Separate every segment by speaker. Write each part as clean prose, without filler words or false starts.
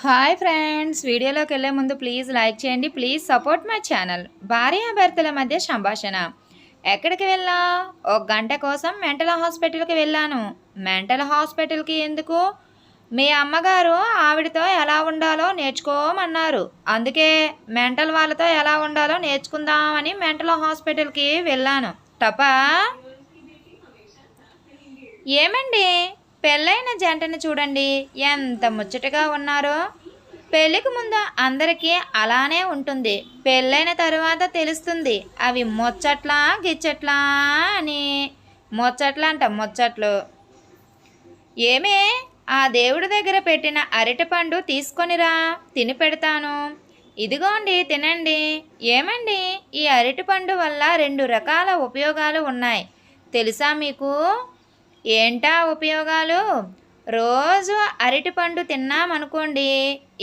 Speaker 1: Hi friends, వీడియోలోకి వెళ్ళే ముందు ప్లీజ్ లైక్ చేయండి. Please support my channel. భార్యాభర్తల మధ్య సంభాషణ. ఎక్కడికి వెళ్ళా? ఒక గంట కోసం మెంటల్ హాస్పిటల్కి వెళ్ళాను. మెంటల్ హాస్పిటల్కి ఎందుకు? మీ అమ్మగారు ఆవిడతో ఎలా ఉండాలో నేర్చుకోమన్నారు. అందుకే మెంటల్ వాళ్ళతో ఎలా ఉండాలో నేర్చుకుందామని మెంటల్ హాస్పిటల్కి వెళ్ళాను. తప్పా? ఏమండి, పెళ్ళైన జంటను చూడండి ఎంత ముచ్చటగా ఉన్నారో. పెళ్ళికి ముందు అందరికీ అలానే ఉంటుంది, పెళ్ళైన తరువాత తెలుస్తుంది అవి ముచ్చట్లా గిచ్చట్లా అని. ముచ్చట్లు. ఏమే, ఆ దేవుడి దగ్గర పెట్టిన అరటిపండు తీసుకొనిరా, తిని పెడతాను. ఇదిగోండి, తినండి. ఏమండి, ఈ అరటిపండు వల్ల 2 రకాల ఉపయోగాలు ఉన్నాయి తెలుసా మీకు? ఏంటా ఉపయోగాలు? రోజు అరటిపండు తిన్నామనుకోండి,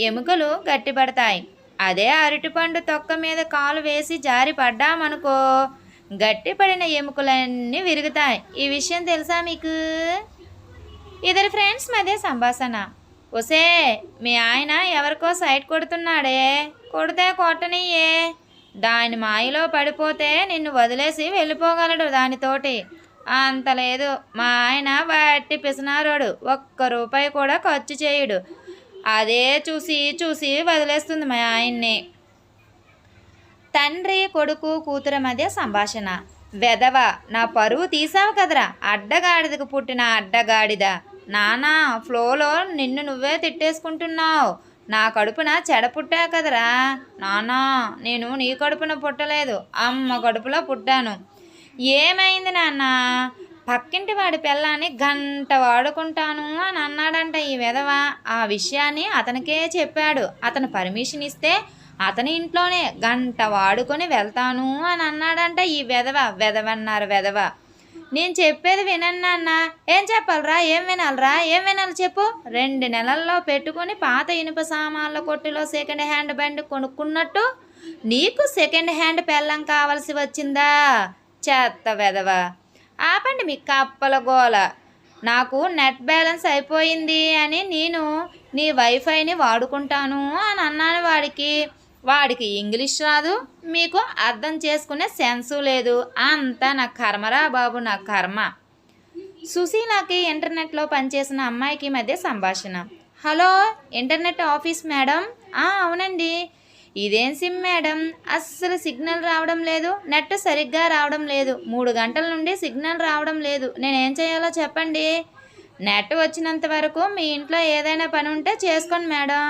Speaker 1: ఎముకలు గట్టిపడతాయి. అదే అరటిపండు తొక్క మీద కాలు వేసి జారి పడ్డామనుకో, గట్టిపడిన ఎముకలన్నీ విరుగుతాయి. ఈ విషయం తెలుసా మీకు? ఇద్దరు ఫ్రెండ్స్ మధ్య సంభాషణ. ఒసే, మీ ఆయన ఎవరికో సైట్ కొడుతున్నాడే, కొడితే కొట్టనియే. దాని మాయలో పడిపోతే నిన్ను వదిలేసి వెళ్ళిపోగలడు దానితోటి. అంత లేదు, మా ఆయన వట్టి పిసినారోడు, ₹1 కూడా ఖర్చు చేయడు. అదే చూసి వదిలేస్తుంది మా ఆయన్ని. తండ్రి కొడుకు కూతురు మధ్య సంభాషణ. వెధవ, నా పరువు తీసావు కదరా, అడ్డగాడిదకు పుట్టిన అడ్డగాడిద. నానా, ఫ్లోలో నిన్ను నువ్వే తిట్టేసుకుంటున్నావు. నా కడుపున చెడ పుట్టా కదరా. నానా, నేను నీ కడుపున పుట్టలేదు, అమ్మ కడుపులో పుట్టాను. ఏమైంది నాన్న? పక్కింటి వాడి పిల్లాన్ని గంట వాడుకుంటాను అని అన్నాడంట ఈ విధవ. ఆ విషయాన్ని అతనికే చెప్పాడు. అతను పర్మిషన్ ఇస్తే అతని ఇంట్లోనే గంట వాడుకొని వెళ్తాను అని అన్నాడంట ఈ వెధవ. నేను చెప్పేది వినండి నాన్న. ఏం చెప్పాలరా? ఏం వినాలి చెప్పు. 2 నెలల్లో పెట్టుకొని పాత ఇనుప సామాన్ల కొట్టులో సెకండ్ హ్యాండ్ బండి కొనుక్కున్నట్టు నీకు సెకండ్ హ్యాండ్ పెళ్ళం కావాల్సి వచ్చిందా? చెత్త వెధవ. ఆపండి మీ కప్పల గోల. నాకు నెట్ బ్యాలెన్స్ అయిపోయింది అని నేను నీ వైఫైని వాడుకుంటాను అని అన్నాను వాడికి ఇంగ్లీష్ రాదు, మీకు అర్థం చేసుకునే సెన్సు లేదు. అంతా నా కర్మరా బాబు, నా కర్మ. సుశీలకి ఇంటర్నెట్లో పనిచేసిన అమ్మాయికి మధ్య సంభాషణ. Hello, internet office madam? అవునండి. ఇదేం సిమ్ మేడం? అస్సలు సిగ్నల్ రావడం లేదు, నెట్ సరిగ్గా రావడం లేదు. 3 గంటల నుండి సిగ్నల్ రావడం లేదు. నేనేం చేయాలో చెప్పండి. నెట్ వచ్చినంత వరకు మీ ఇంట్లో ఏదైనా పని ఉంటే చేసుకోండి మేడం.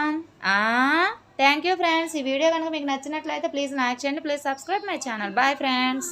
Speaker 1: Thank you friends. ఈ వీడియో కనుక మీకు నచ్చినట్లయితే ప్లీజ్ లైక్ చేయండి. Please subscribe my channel. Bye friends.